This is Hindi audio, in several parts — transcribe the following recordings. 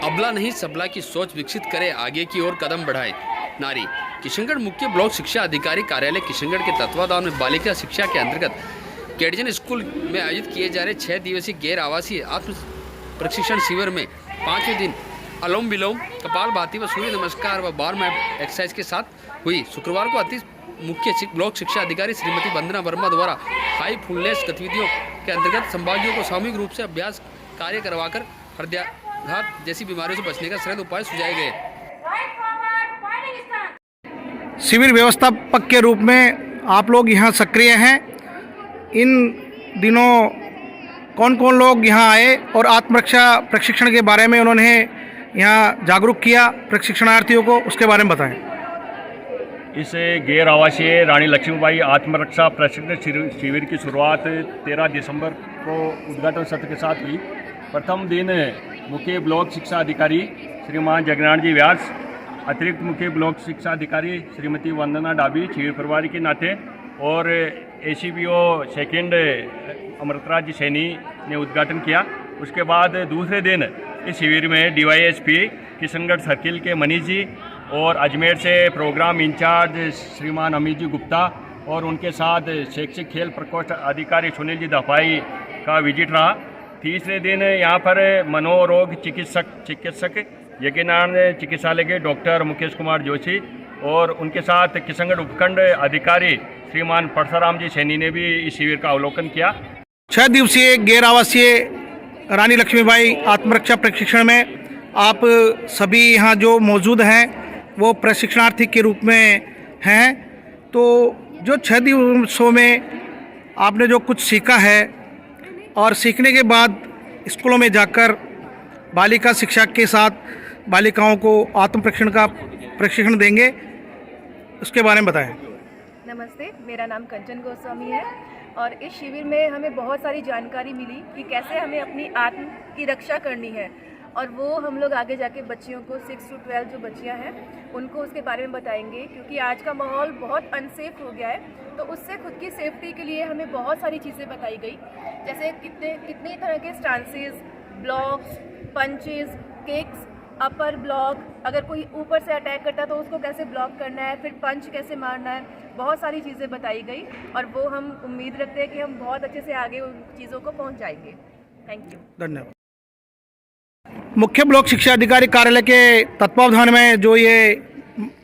अबला नहीं सबला की सोच विकसित करे, आगे की ओर कदम बढ़ाए नारी। किशनगढ़ मुख्य ब्लॉक शिक्षा अधिकारी कार्यालय किशनगढ़ के तत्वाधान में बालिका शिक्षा के अंतर्गत कैडजन स्कूल में आयोजित किए जा रहे 6 दिवसीय गैर आवासीय आत्म प्रशिक्षण शिविर में 5वें दिन अनुलोम विलोम, कपालभाति व सूर्य नमस्कार व बार मैप एक्सरसाइज के साथ हुई। शुक्रवार को अति मुख्य ब्लॉक शिक्षा अधिकारी श्रीमती वंदना वर्मा द्वारा हाई फुलनेस गतिविधियों के अंतर्गत संभागियों को सामूहिक रूप से अभ्यास कार्य करवाकर हृदयाघात जैसी बीमारियों से बचने का सरल उपाय सुझाए गए। शिविर व्यवस्थापक के रूप में आप लोग यहाँ सक्रिय हैं। इन दिनों कौन कौन लोग यहाँ आए और आत्मरक्षा प्रशिक्षण के बारे में उन्होंने यहाँ जागरूक किया प्रशिक्षणार्थियों को, उसके बारे में बताएं। इस गैर आवासीय रानी लक्ष्मीबाई आत्मरक्षा प्रशिक्षण शिविर की शुरुआत 13 दिसंबर को उद्घाटन सत्र के साथ हुई। प्रथम दिन मुख्य ब्लॉक शिक्षा अधिकारी श्रीमान जगनारायण जी व्यास, अतिरिक्त मुख्य ब्लॉक शिक्षा अधिकारी श्रीमती वंदना डाबी शिविर प्रभारी के नाते और ACPO सेकेंड अमृतराज जी सैनी ने उद्घाटन किया। उसके बाद दूसरे दिन इस शिविर में DYSP किशनगढ़ सर्किल के मनीष जी और अजमेर से प्रोग्राम इंचार्ज श्रीमान अमित जी गुप्ता और उनके साथ शैक्षिक खेल प्रकोष्ठ अधिकारी सुनील जी दफाई का विजिट रहा। तीसरे दिन यहाँ पर मनोरोग चिकित्सक यज्ञनारायण चिकित्सालय के डॉक्टर मुकेश कुमार जोशी और उनके साथ किशनगढ़ उपखंड अधिकारी श्रीमान परसराम जी सैनी ने भी इस शिविर का अवलोकन किया। 6 दिवसीय गैर आवासीय रानी लक्ष्मीबाई आत्मरक्षा प्रशिक्षण में आप सभी यहाँ जो मौजूद हैं वो प्रशिक्षणार्थी के रूप में हैं। तो जो 6 दिवसों में आपने जो कुछ सीखा है और सीखने के बाद स्कूलों में जाकर बालिका शिक्षा के साथ बालिकाओं को आत्म प्रशिक्षण देंगे, उसके बारे में बताएं। नमस्ते, मेरा नाम कंचन गोस्वामी है और इस शिविर में हमें बहुत सारी जानकारी मिली कि कैसे हमें अपनी आत्म की रक्षा करनी है और वो हम लोग आगे जाके बच्चियों को 6 से 12 जो बच्चियां हैं उनको उसके बारे में बताएंगे, क्योंकि आज का माहौल बहुत अनसेफ हो गया है। तो उससे खुद की सेफ्टी के लिए हमें बहुत सारी चीज़ें बताई गई, जैसे कितने तरह के स्टांसेस, ब्लॉक्स, पंचेस, किक्स, अपर ब्लॉक, अगर कोई ऊपर से अटैक करता है तो उसको कैसे ब्लॉक करना है, फिर पंच कैसे मारना है, बहुत सारी चीज़ें बताई गई और वो हम उम्मीद रखते हैं कि हम बहुत अच्छे से आगे उन चीज़ों को पहुंच जाएंगे। Thank you. धन्यवाद। मुख्य ब्लॉक शिक्षा अधिकारी कार्यालय के तत्वावधान में जो ये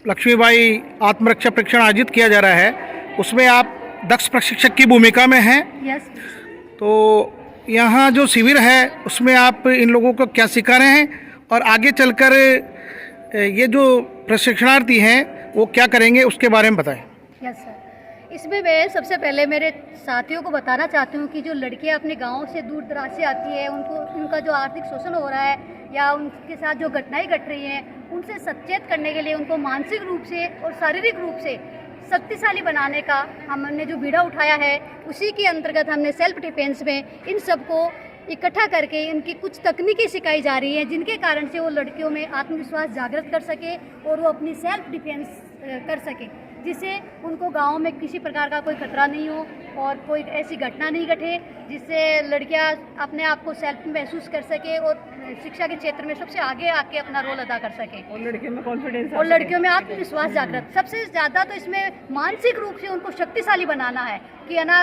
लक्ष्मीबाई आत्मरक्षा प्रशिक्षण आयोजित किया जा रहा है उसमें आप दक्ष प्रशिक्षक की भूमिका में हैं। यस। तो यहाँ जो शिविर है उसमें आप इन लोगों को क्या सिखा रहे हैं और आगे चलकर ये जो प्रशिक्षणार्थी हैं वो क्या करेंगे, उसके बारे में बताएं। यस सर, इसमें मैं सबसे पहले मेरे साथियों को बताना चाहती हूँ कि जो लड़कियाँ अपने गांव से दूर दराज से आती है, उनका जो आर्थिक शोषण हो रहा है या उनके साथ जो घटनाएं घट रही हैं उनसे सचेत करने के लिए उनको मानसिक रूप से और शारीरिक रूप से शक्तिशाली बनाने का हमने जो बीड़ा उठाया है, उसी के अंतर्गत हमने सेल्फ डिफेंस में इन सबको इकट्ठा करके इनकी कुछ तकनीकें सिखाई जा रही हैं, जिनके कारण से वो लड़कियों में आत्मविश्वास जागृत कर सके और वो अपनी सेल्फ डिफेंस कर सके, जिससे उनको गांव में किसी प्रकार का कोई खतरा नहीं हो और कोई ऐसी घटना नहीं घटे जिससे लड़कियां अपने आप को सेल्फ महसूस कर सके और शिक्षा के क्षेत्र में सबसे आगे आके अपना रोल अदा कर सके और लड़कियों में कॉन्फिडेंस और लड़कियों में आत्मविश्वास जागृत। सबसे ज़्यादा तो इसमें मानसिक रूप से उनको शक्तिशाली बनाना है कि है ना,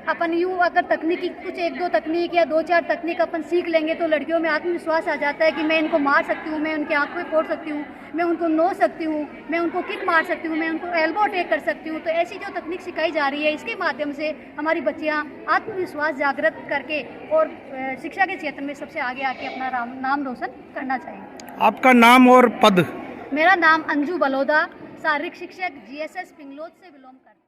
अपन यूँ अगर तकनीकी कुछ 1-2 तकनीक या 2-4 तकनीक अपन सीख लेंगे तो लड़कियों में आत्मविश्वास आ जाता है कि मैं इनको मार सकती हूँ, मैं उनकी आँख में फोड़ सकती हूँ, मैं उनको नोच सकती हूँ, मैं उनको किक मार सकती हूँ, मैं उनको एल्बो अटैक कर सकती हूँ। तो ऐसी जो तकनीक सिखाई जा रही है, इसके माध्यम से हमारी बच्चियाँ आत्मविश्वास जागृत करके और शिक्षा के क्षेत्र में सबसे आगे आके अपना नाम रोशन करना चाहिए। आपका नाम और पद? मेरा नाम अंजू बलोदा, शारीरिक शिक्षक GSS पिंगलोद से बिलोंग करता है।